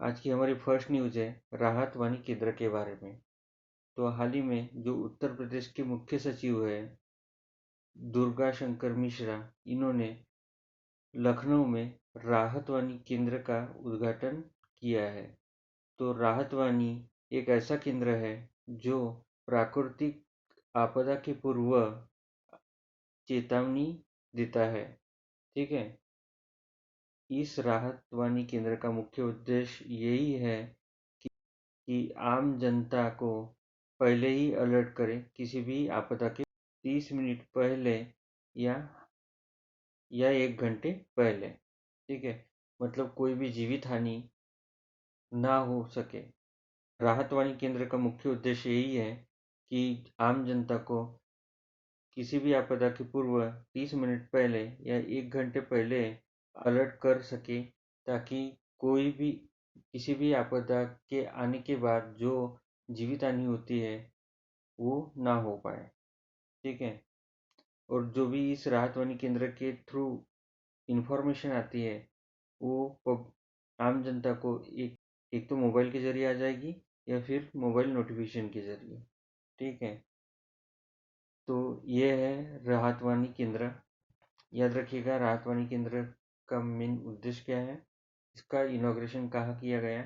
आज की हमारी फर्स्ट न्यूज़ है राहत वाणी केंद्र के बारे में। तो हाल ही में जो उत्तर प्रदेश के मुख्य सचिव है दुर्गा शंकर मिश्रा, इन्होंने लखनऊ में राहत वाणी केंद्र का उद्घाटन किया है। तो राहत वाणी एक ऐसा केंद्र है जो प्राकृतिक आपदा के पूर्व चेतावनी देता है। ठीक है, इस राहत वाणी केंद्र का मुख्य उद्देश्य यही है कि आम जनता को पहले ही अलर्ट करें किसी भी आपदा के 30 मिनट पहले या 1 घंटे पहले। ठीक है, मतलब कोई भी जीवित हानि ना हो सके। राहत वाणी केंद्र का मुख्य उद्देश्य यही है कि आम जनता को किसी भी आपदा के पूर्व 30 मिनट पहले या 1 घंटे पहले अलर्ट कर सके, ताकि कोई भी किसी भी आपदा के आने के बाद जो जीवित हानि होती है वो ना हो पाए। ठीक है, और जो भी इस राहत वाणी केंद्र के थ्रू इंफॉर्मेशन आती है वो आम जनता को एक तो मोबाइल के जरिए आ जाएगी या फिर मोबाइल नोटिफिकेशन के जरिए। ठीक है, तो ये है राहत वाणी केंद्र। याद रखिएगा राहत वाणी केंद्र का मेन उद्देश्य क्या है, इसका इनॉग्रेशन कहाँ किया गया।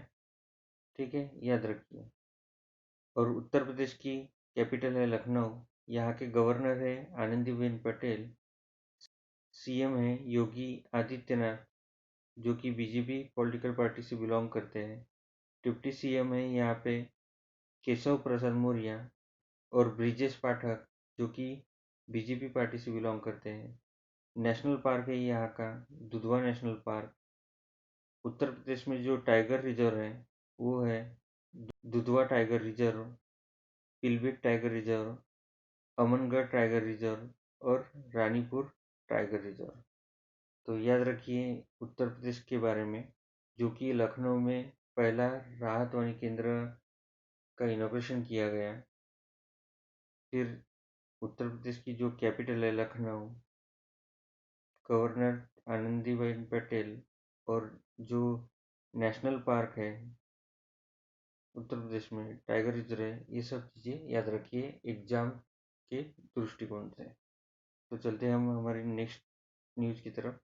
ठीक है, याद रखिए। और उत्तर प्रदेश की कैपिटल है लखनऊ। यहाँ के गवर्नर है आनंदीबेन पटेल। सीएम है योगी आदित्यनाथ, जो कि बीजेपी पॉलिटिकल पार्टी से बिलोंग करते हैं। डिप्टी सीएम है यहाँ पे केशव प्रसाद मौर्य और ब्रिजेश पाठक, जो कि बीजेपी पार्टी से बिलोंग करते हैं। नेशनल पार्क है यहाँ का दुधवा नेशनल पार्क। उत्तर प्रदेश में जो टाइगर रिजर्व है वो है Dudhwa tiger reserve, Pilibhit tiger reserve, Amangarh tiger reserve और रानीपुर टाइगर रिजर्व। तो याद रखिए उत्तर प्रदेश के बारे में, जो कि लखनऊ में पहला राहत वाणी केंद्र का इनॉग्रेशन किया गया। फिर उत्तर प्रदेश की जो कैपिटल है लखनऊ, गवर्नर आनंदीबेन पटेल, और जो नेशनल पार्क है उत्तर प्रदेश में टाइगर रिजर्व है, ये सब चीज़ें याद रखिए एग्जाम के दृष्टिकोण से। तो चलते हैं हम हमारी नेक्स्ट न्यूज़ की तरफ।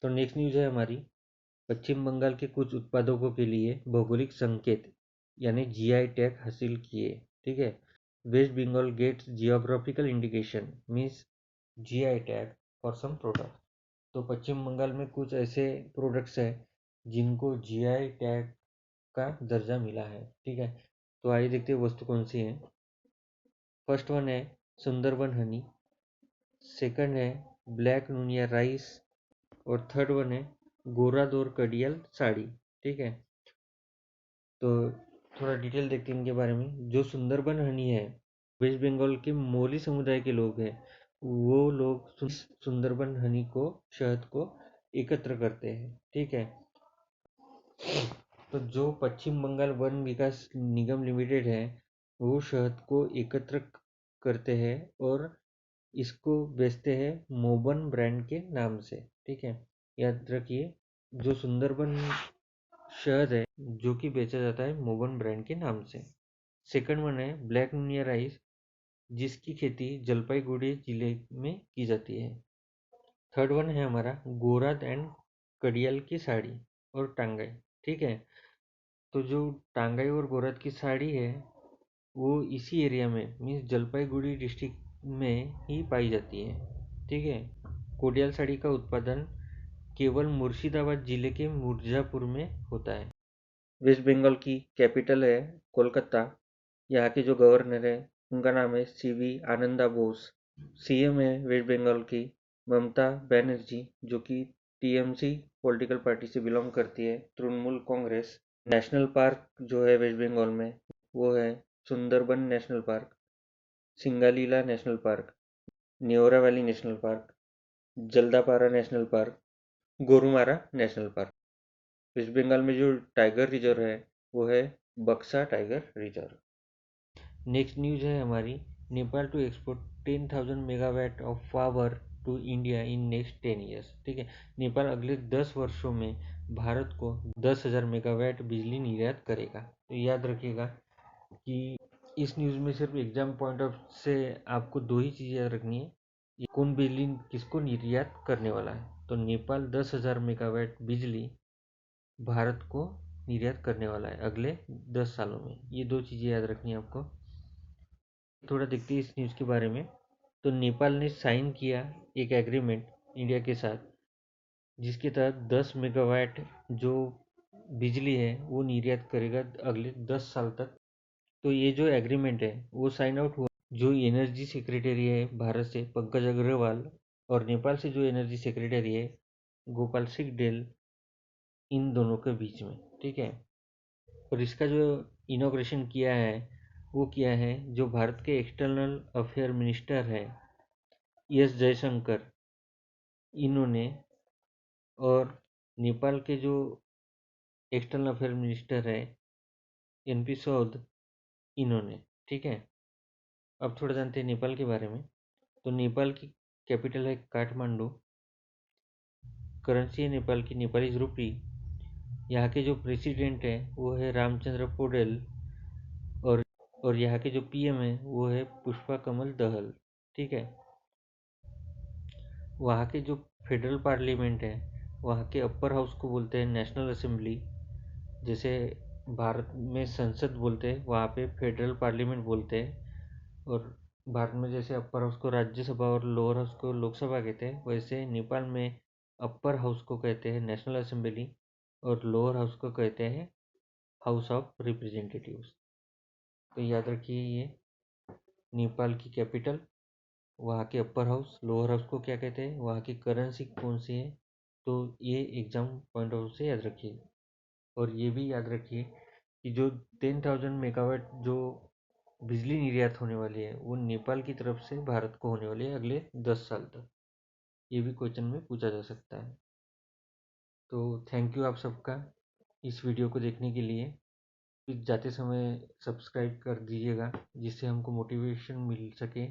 तो नेक्स्ट न्यूज़ है हमारी पश्चिम बंगाल के कुछ उत्पादकों के लिए भौगोलिक संकेत यानी जीआई टैग हासिल किए। ठीक है, West Bengal gets geographical indication means GI tag for some product. तो पश्चिम बंगाल में कुछ ऐसे प्रोडक्ट्स हैं जिनको जीआई टैग का दर्जा मिला है। ठीक है, तो आइए देखते हैं वस्तु कौन सी है। फर्स्ट वन है सुंदरबन हनी, सेकंड है ब्लैक नुनिया राइस, और थर्ड वन है गोरादोर कडियल साड़ी। ठीक है, तो थोड़ा डिटेल देखते हैं इनके बारे में। जो सुंदरबन हनी है, वेस्ट बंगाल के मोली समुदाय के लोग हैं, वो लोग सुंदरबन हनी को शहद को एकत्र करते हैं। ठीक है, तो जो पश्चिम बंगाल वन विकास निगम लिमिटेड है वो शहद को एकत्र करते हैं और इसको बेचते हैं मोबन ब्रांड के नाम से। ठीक है, याद रखिए जो सुंदरबन शहद है जो कि बेचा जाता है मोबन ब्रांड के नाम से। सेकंड वन है ब्लैक नुनिया राइस, जिसकी खेती जलपाईगुड़ी जिले में की जाती है। थर्ड वन है हमारा गोराद एंड कडियाल की साड़ी और टांगाई। ठीक है, तो जो टांगाई और गोराद की साड़ी है वो इसी एरिया में मीन्स जलपाईगुड़ी डिस्ट्रिक्ट में ही पाई जाती है। ठीक है, कोडियाल साड़ी का उत्पादन केवल मुर्शिदाबाद जिले के मिर्जापुर में होता है। वेस्ट बंगाल की कैपिटल है कोलकाता। यहाँ के जो गवर्नर है उनका नाम है सीवी आनंदा बोस। सीएम है वेस्ट बंगाल की ममता बनर्जी, जो कि टीएमसी पॉलिटिकल पार्टी से बिलोंग करती है, तृणमूल कांग्रेस। नेशनल पार्क जो है वेस्ट बंगाल में वो है Sundarban national park, Singalila national park, Neora valley national park, Jaldapara national park, Gorumara national park. West Bengal में जो टाइगर रिजर्व है वो है बक्सा टाइगर रिजर्व। नेक्स्ट न्यूज है हमारी Nepal to export 10,000 megawatt of power to India in next 10 years. ठीक है, नेपाल अगले 10 वर्षों में भारत को 10,000 मेगावाट बिजली निर्यात करेगा। तो याद रखिएगा कि इस न्यूज़ में सिर्फ एग्जाम पॉइंट ऑफ से आपको दो ही चीज़ें याद रखनी है, कौन बिजली किसको निर्यात करने वाला है। तो नेपाल 10,000 मेगावाट बिजली भारत को निर्यात करने वाला है अगले 10 सालों में। ये दो चीज़ें याद रखनी है आपको। थोड़ा देखते हैं इस न्यूज़ के बारे में। तो नेपाल ने साइन किया एक एग्रीमेंट इंडिया के साथ, जिसके तहत 10 मेगावाट जो बिजली है वो निर्यात करेगा अगले 10 साल तक। तो ये जो एग्रीमेंट है वो साइन आउट हुआ, जो एनर्जी सेक्रेटरी है भारत से पंकज अग्रवाल और नेपाल से जो एनर्जी सेक्रेटरी है गोपाल सिंह, इन दोनों के बीच में। ठीक है, और इसका जो इनॉग्रेशन किया है वो किया है जो भारत के एक्सटर्नल अफेयर मिनिस्टर है एस जयशंकर, इन्होंने, और नेपाल के जो एक्सटर्नल अफेयर मिनिस्टर है एनपी सौद, इन्होंने। ठीक है, अब थोड़ा जानते हैं नेपाल के बारे में। तो नेपाल की कैपिटल है काठमांडू, करेंसी है नेपाल की नेपाली रुपी। यहाँ के जो प्रेसिडेंट है वो है रामचंद्र पौडेल, और यहाँ के जो पीएम है वो है पुष्पा कमल दहल। ठीक है, वहाँ के जो फेडरल पार्लियामेंट है, वहाँ के अपर हाउस को बोलते हैं नेशनल असेंबली। जैसे भारत में संसद बोलते हैं, वहाँ पे फेडरल पार्लियामेंट बोलते हैं। और भारत में जैसे अपर हाउस को राज्यसभा और लोअर हाउस को लोकसभा कहते हैं, वैसे नेपाल में अपर हाउस को कहते हैं नेशनल असेंबली और लोअर हाउस को कहते हैं हाउस ऑफ रिप्रेजेंटेटिव्स। तो याद रखिए ये नेपाल की कैपिटल, वहाँ के अपर हाउस, लोअर हाउस को क्या कहते हैं, वहाँ की करेंसी कौन सी है। तो ये एग्जाम पॉइंट ऑफ से याद रखिए। और ये भी याद रखिए कि जो 10,000 मेगावाट जो बिजली निर्यात होने वाली है वो नेपाल की तरफ से भारत को होने वाली है अगले 10 साल तक। ये भी क्वेश्चन में पूछा जा सकता है। तो थैंक यू आप सबका इस वीडियो को देखने के लिए। फिर जाते समय सब्सक्राइब कर दीजिएगा, जिससे हमको मोटिवेशन मिल सके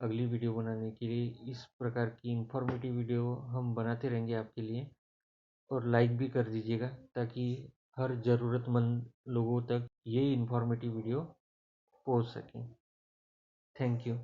अगली वीडियो बनाने के लिए। इस प्रकार की इंफॉर्मेटिव वीडियो हम बनाते रहेंगे आपके लिए। और लाइक भी कर दीजिएगा ताकि हर ज़रूरतमंद लोगों तक ये इंफॉर्मेटिव वीडियो पहुंच सके। Thank you.